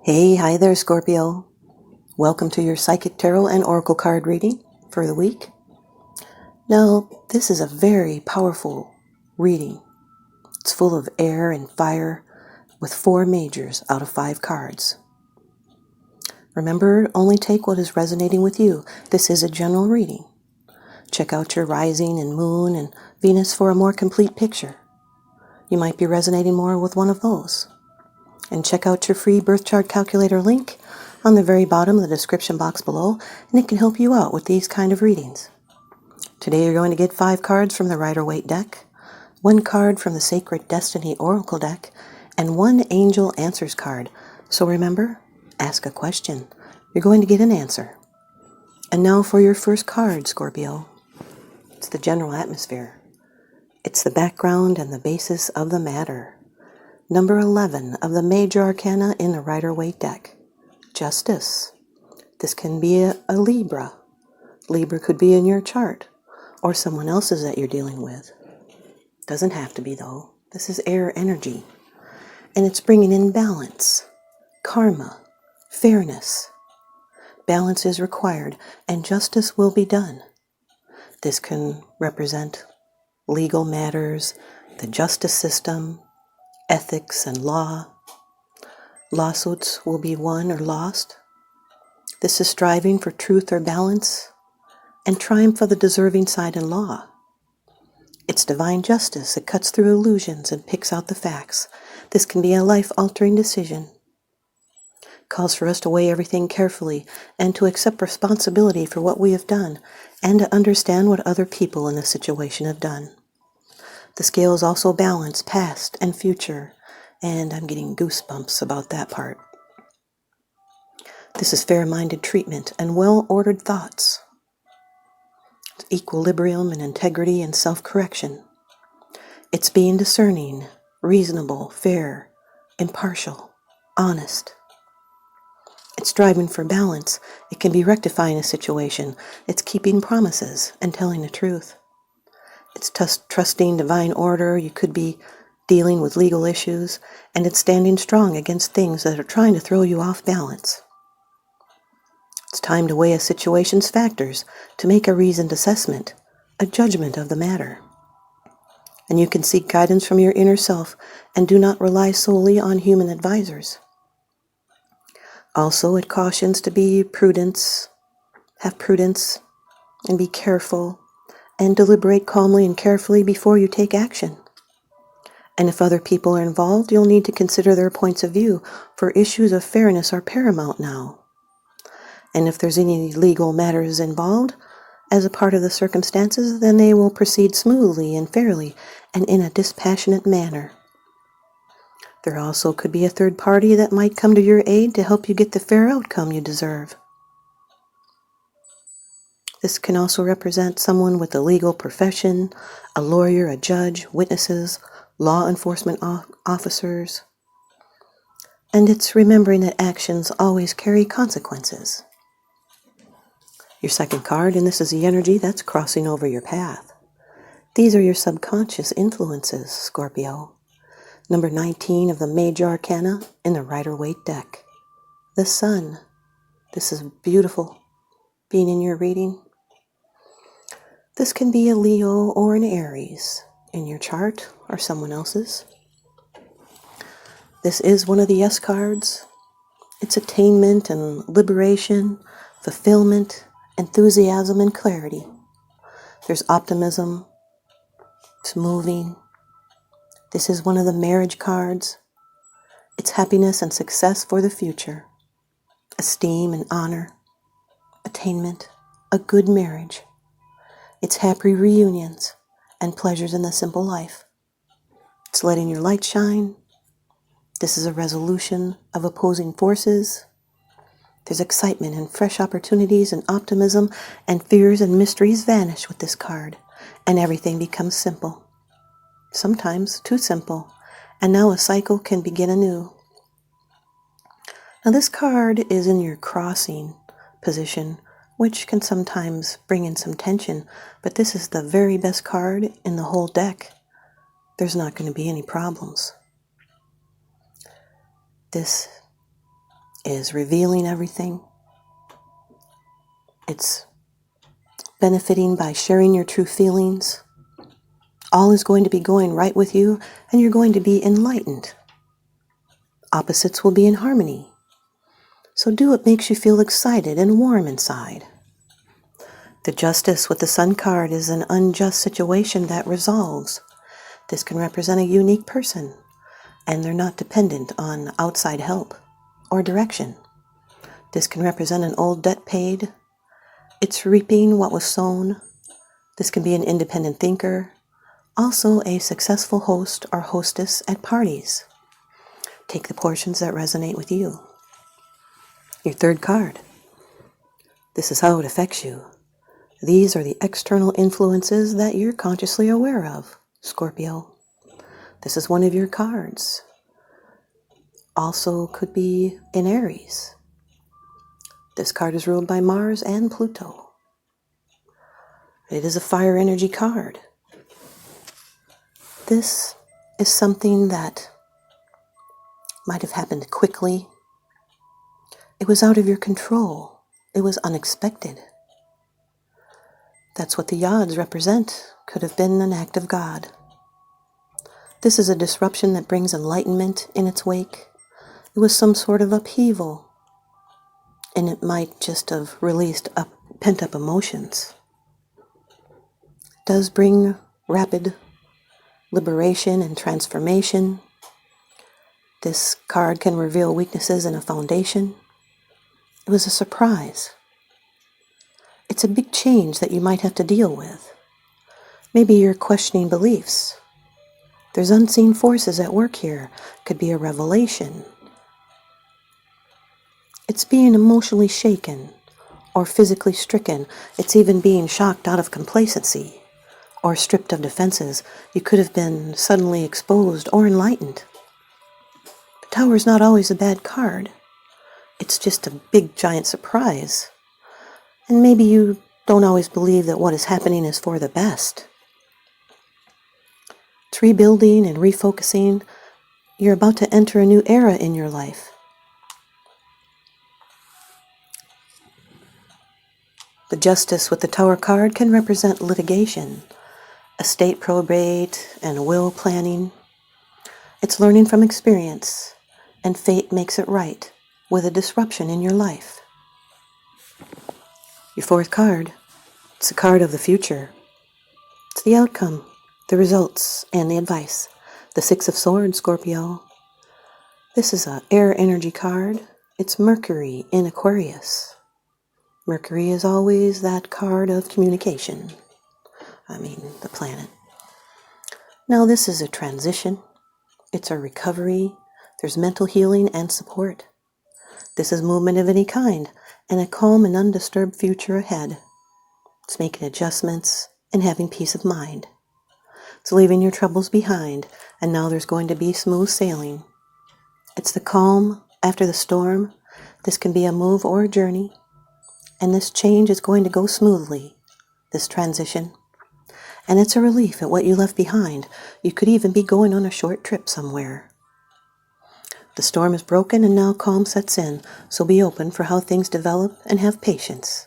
Hi there, Scorpio. Welcome to your Psychic Tarot and Oracle card reading for the week. Now, this is a very powerful reading. It's full of air and fire with 4 majors out of 5 cards. Remember, only take what is resonating with you. This is a general reading. Check out your rising and moon and Venus for a more complete picture. You might be resonating more with one of those. And check out your free birth chart calculator link on the very bottom of the description box below, and it can help you out with these kind of readings. Today you're going to get 5 cards from the Rider-Waite deck, 1 card from the Sacred Destiny Oracle deck, and 1 Angel Answers card. So remember, ask a question. You're going to get an answer. And now for your first card, Scorpio. It's the general atmosphere. It's the background and the basis of the matter. Number 11 of the Major Arcana in the Rider-Waite deck. Justice. This can be a Libra. Libra could be in your chart, or someone else's that you're dealing with. Doesn't have to be, though. This is air energy. And it's bringing in balance, karma, fairness. Balance is required, and justice will be done. This can represent legal matters, the justice system, ethics and law. Lawsuits will be won or lost. This is striving for truth or balance and triumph of the deserving side in law. It's divine justice. It cuts through illusions and picks out the facts. This can be a life-altering decision. Calls for us to weigh everything carefully and to accept responsibility for what we have done and to understand what other people in the situation have done. The scales also balance past and future, and I'm getting goosebumps about that part. This is fair-minded treatment and well-ordered thoughts. It's equilibrium and integrity and self-correction. It's being discerning, reasonable, fair, impartial, honest. It's striving for balance. It can be rectifying a situation. It's keeping promises and telling the truth. It's trusting divine order. You could be dealing with legal issues, and it's standing strong against things that are trying to throw you off balance. It's time to weigh a situation's factors to make a reasoned assessment, a judgment of the matter. And you can seek guidance from your inner self and do not rely solely on human advisors. Also, it cautions to be prudence, have prudence, and be careful, and deliberate calmly and carefully before you take action. And if other people are involved, you'll need to consider their points of view, for issues of fairness are paramount now. And if there's any legal matters involved, as a part of the circumstances, then they will proceed smoothly and fairly and in a dispassionate manner. There also could be a third party that might come to your aid to help you get the fair outcome you deserve. This can also represent someone with a legal profession, a lawyer, a judge, witnesses, law enforcement officers. And it's remembering that actions always carry consequences. Your second card, and this is the energy that's crossing over your path. These are your subconscious influences, Scorpio. Number 19 of the Major Arcana in the Rider-Waite deck. The Sun. This is beautiful being in your reading. This can be a Leo or an Aries in your chart or someone else's. This is one of the S cards. It's attainment and liberation, fulfillment, enthusiasm, and clarity. There's optimism. It's moving. This is one of the marriage cards. It's happiness and success for the future. Esteem and honor. Attainment. A good marriage. It's happy reunions and pleasures in the simple life. It's letting your light shine. This is a resolution of opposing forces. There's excitement and fresh opportunities and optimism, and fears and mysteries vanish with this card, and everything becomes simple. Sometimes too simple, and now a cycle can begin anew. Now this card is in your crossing position, which can sometimes bring in some tension, but this is the very best card in the whole deck. There's not going to be any problems. This is revealing everything. It's benefiting by sharing your true feelings. All is going to be going right with you, and you're going to be enlightened. Opposites will be in harmony. So do what makes you feel excited and warm inside. The Justice with the Sun card is an unjust situation that resolves. This can represent a unique person, and they're not dependent on outside help or direction. This can represent an old debt paid. It's reaping what was sown. This can be an independent thinker, also a successful host or hostess at parties. Take the portions that resonate with you. Your third card. This is how it affects you. These are the external influences that you're consciously aware of, Scorpio. This is one of your cards. Also could be in Aries. This card is ruled by Mars and Pluto. It is a fire energy card. This is something that might have happened quickly. It was out of your control. It was unexpected. That's what the odds represent. Could have been an act of God. This is a disruption that brings enlightenment in its wake. It was some sort of upheaval, and it might just have released pent-up emotions. It does bring rapid liberation and transformation. This card can reveal weaknesses in a foundation. It was a surprise. It's a big change that you might have to deal with. Maybe you're questioning beliefs. There's unseen forces at work here. Could be a revelation. It's being emotionally shaken or physically stricken. It's even being shocked out of complacency or stripped of defenses. You could have been suddenly exposed or enlightened. The Tower is not always a bad card. It's just a big, giant surprise. And maybe you don't always believe that what is happening is for the best. It's rebuilding and refocusing. You're about to enter a new era in your life. The Justice with the Tower card can represent litigation, estate probate, and will planning. It's learning from experience, and fate makes it right with a disruption in your life. Your fourth card, it's a card of the future. It's the outcome, the results, and the advice. The Six of Swords, Scorpio. This is an air energy card. It's Mercury in Aquarius. Mercury is always that card of communication. The planet. Now this is a transition. It's a recovery. There's mental healing and support. This is movement of any kind and a calm and undisturbed future ahead. It's making adjustments and having peace of mind. It's leaving your troubles behind, and now there's going to be smooth sailing. It's the calm after the storm. This can be a move or a journey, and this change is going to go smoothly, this transition. And it's a relief at what you left behind. You could even be going on a short trip somewhere. The storm is broken and now calm sets in, so be open for how things develop and have patience.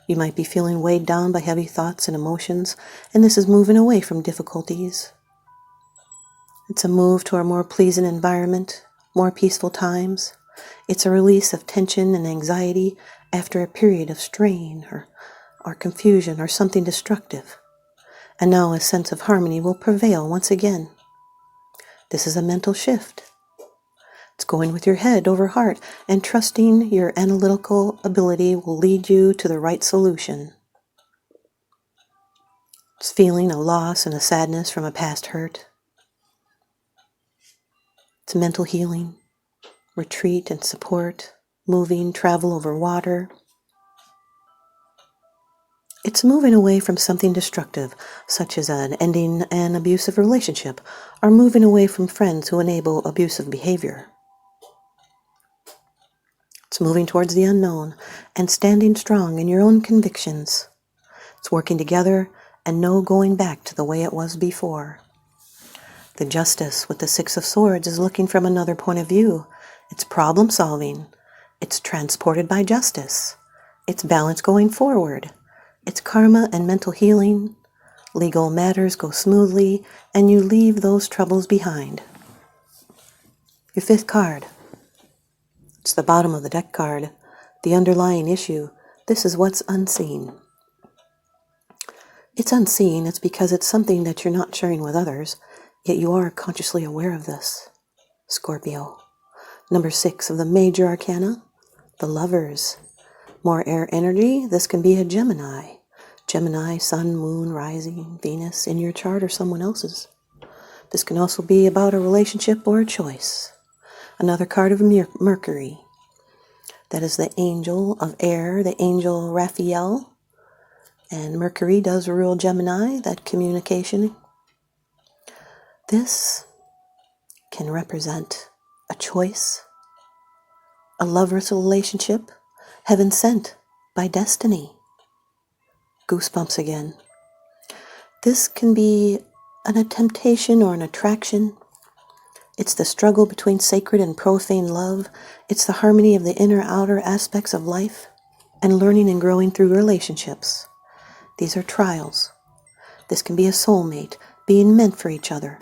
You might be feeling weighed down by heavy thoughts and emotions, and this is moving away from difficulties. It's a move to a more pleasant environment, more peaceful times. It's a release of tension and anxiety after a period of strain or confusion or something destructive. And now a sense of harmony will prevail once again. This is a mental shift. It's going with your head over heart and trusting your analytical ability will lead you to the right solution. It's feeling a loss and a sadness from a past hurt. It's mental healing, retreat and support, moving, travel over water. It's moving away from something destructive, such as ending an abusive relationship, or moving away from friends who enable abusive behavior. It's moving towards the unknown and standing strong in your own convictions. It's working together and no going back to the way it was before. The Justice with the Six of Swords is looking from another point of view. It's problem solving. It's transported by justice. It's balance going forward. It's karma and mental healing. Legal matters go smoothly, and you leave those troubles behind. Your fifth card. It's the bottom of the deck card. The underlying issue. This is what's unseen. It's unseen. It's because it's something that you're not sharing with others, yet you are consciously aware of this. Scorpio. Number 6 of the major arcana, the Lovers. More air energy, this can be a Gemini. Gemini, Sun, Moon, Rising, Venus in your chart or someone else's. This can also be about a relationship or a choice. Another card of Mercury. That is the angel of air, the angel Raphael. And Mercury does rule Gemini, that communication. This can represent a choice, a lover's relationship, heaven sent by destiny. Goosebumps again. This can be a temptation or an attraction. It's the struggle between sacred and profane love. It's the harmony of the inner-outer aspects of life and learning and growing through relationships. These are trials. This can be a soulmate, being meant for each other.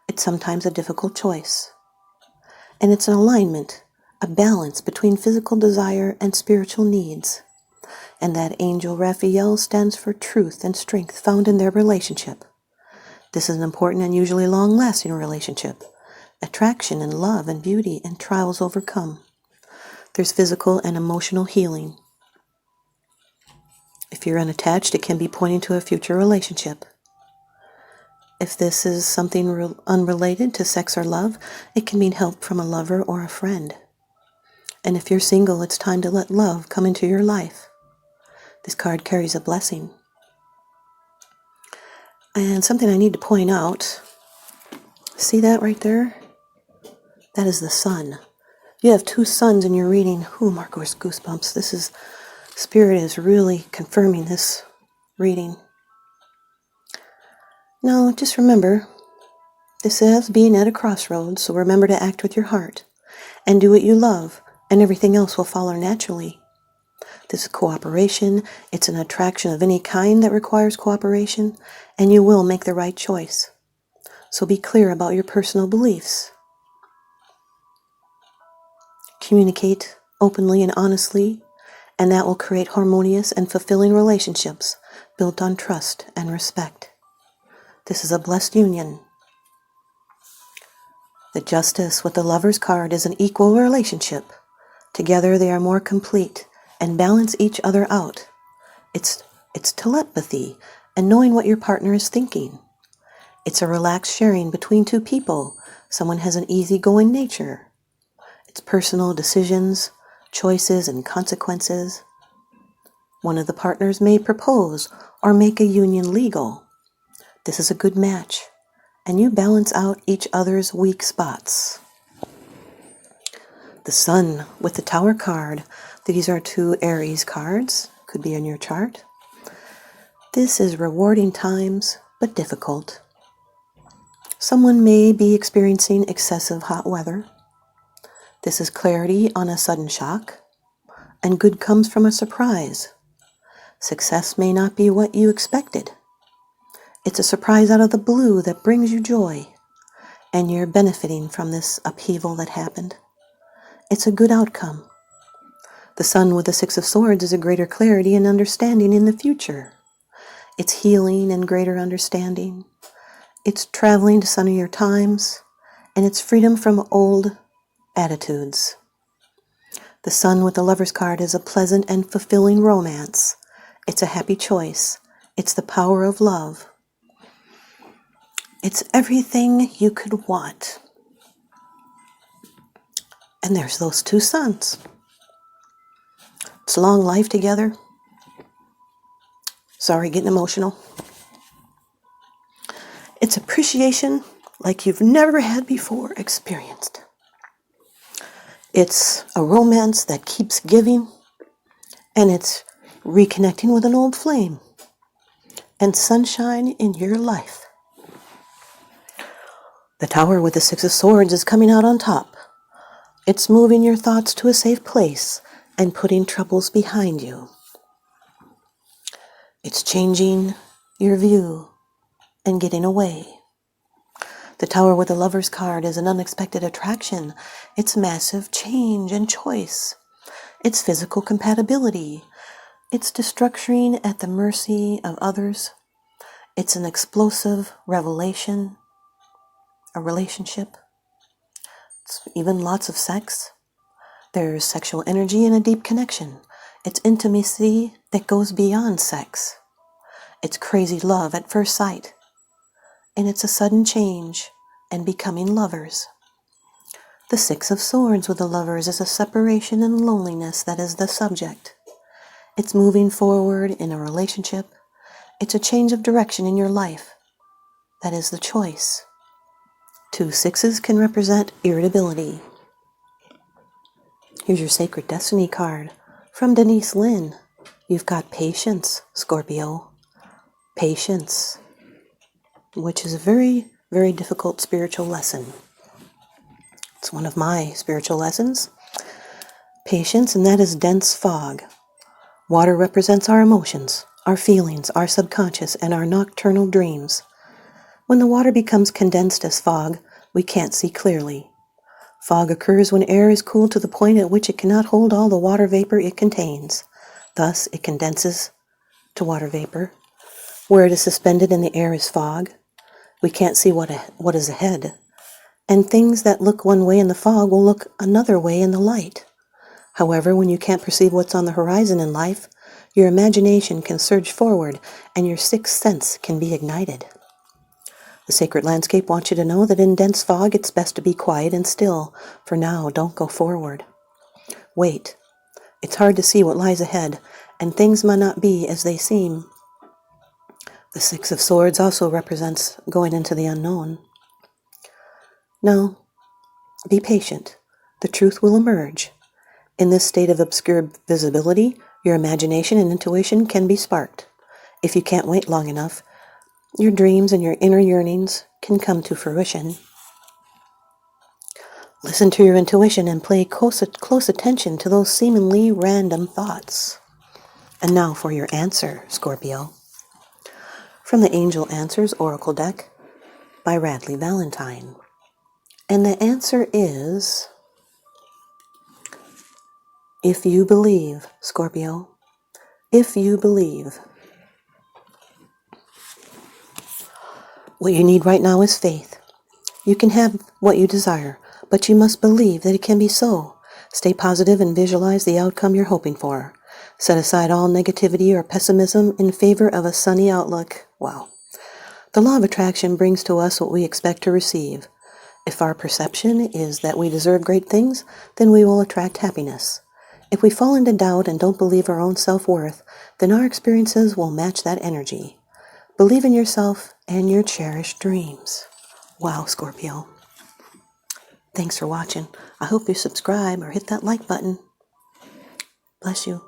It's sometimes a difficult choice. And it's an alignment, a balance between physical desire and spiritual needs. And that angel Raphael stands for truth and strength found in their relationship. This is an important and usually long-lasting relationship. Attraction and love and beauty and trials overcome. There's physical and emotional healing. If you're unattached, it can be pointing to a future relationship. If this is something unrelated to sex or love, it can mean help from a lover or a friend. And if you're single, it's time to let love come into your life. This card carries a blessing. And something I need to point out, see that right there? That is the sun. You have 2 suns in your reading. Ooh, Marco's goosebumps. Spirit is really confirming this reading. Now, just remember, this is being at a crossroads, so remember to act with your heart and do what you love, and everything else will follow naturally. This is cooperation. It's an attraction of any kind that requires cooperation, and you will make the right choice. So be clear about your personal beliefs. Communicate openly and honestly, and that will create harmonious and fulfilling relationships built on trust and respect. This is a blessed union. The Justice with the Lover's card is an equal relationship. Together they are more complete and balance each other out. It's telepathy and knowing what your partner is thinking. It's a relaxed sharing between 2 people. Someone has an easygoing nature. It's personal decisions, choices, and consequences. One of the partners may propose or make a union legal. This is a good match, and you balance out each other's weak spots. The Sun with the Tower card. These are 2 Aries cards. Could be in your chart. This is rewarding times, but difficult. Someone may be experiencing excessive hot weather. This is clarity on a sudden shock, and good comes from a surprise. Success may not be what you expected. It's a surprise out of the blue that brings you joy, and you're benefiting from this upheaval that happened. It's a good outcome. The Sun with the 6 of Swords is a greater clarity and understanding in the future. It's healing and greater understanding. It's traveling to sunnier times, and it's freedom from old attitudes. The Sun with the Lover's card is a pleasant and fulfilling romance. It's a happy choice. It's the power of love. It's everything you could want. And there's those 2 suns. It's long life together. Sorry, getting emotional. It's appreciation like you've never had before experienced. It's a romance that keeps giving, and it's reconnecting with an old flame and sunshine in your life. The Tower with the 6 of Swords is coming out on top. It's moving your thoughts to a safe place and putting troubles behind you. It's changing your view and getting away. The Tower with the Lover's card is an unexpected attraction. It's massive change and choice. It's physical compatibility. It's destructuring at the mercy of others. It's an explosive revelation, a relationship. It's even lots of sex. There's sexual energy and a deep connection. It's intimacy that goes beyond sex. It's crazy love at first sight. And it's a sudden change and becoming lovers. The Six of Swords with the Lovers is a separation and loneliness that is the subject. It's moving forward in a relationship. It's a change of direction in your life. That is the choice. 2 sixes can represent irritability. Here's your Sacred Destiny card from Denise Linn. You've got patience, Scorpio. Patience, which is a very, very difficult spiritual lesson. It's one of my spiritual lessons. Patience, and that is dense fog. Water represents our emotions, our feelings, our subconscious, and our nocturnal dreams. When the water becomes condensed as fog, we can't see clearly. Fog occurs when air is cooled to the point at which it cannot hold all the water vapor it contains. Thus, it condenses to water vapor. Where it is suspended in the air is fog. We can't see what is ahead. And things that look one way in the fog will look another way in the light. However, when you can't perceive what's on the horizon in life, your imagination can surge forward and your sixth sense can be ignited. The sacred landscape wants you to know that in dense fog it's best to be quiet and still. For now, don't go forward. Wait. It's hard to see what lies ahead, and things might not be as they seem. The Six of Swords also represents going into the unknown. No, be patient. The truth will emerge. In this state of obscure visibility, your imagination and intuition can be sparked. If you can't wait long enough, your dreams and your inner yearnings can come to fruition. Listen to your intuition and pay close attention to those seemingly random thoughts. And now for your answer, Scorpio. From the Angel Answers Oracle deck by Radleigh Valentine. And the answer is, if you believe, Scorpio, if you believe. What you need right now is faith. You can have what you desire, but you must believe that it can be so. Stay positive and visualize the outcome you're hoping for. Set aside all negativity or pessimism in favor of a sunny outlook. Wow. The law of attraction brings to us what we expect to receive. If our perception is that we deserve great things, then we will attract happiness. If we fall into doubt and don't believe our own self-worth, then our experiences will match that energy. Believe in yourself and your cherished dreams. Wow, Scorpio. Thanks for watching. I hope you subscribe or hit that like button. Bless you.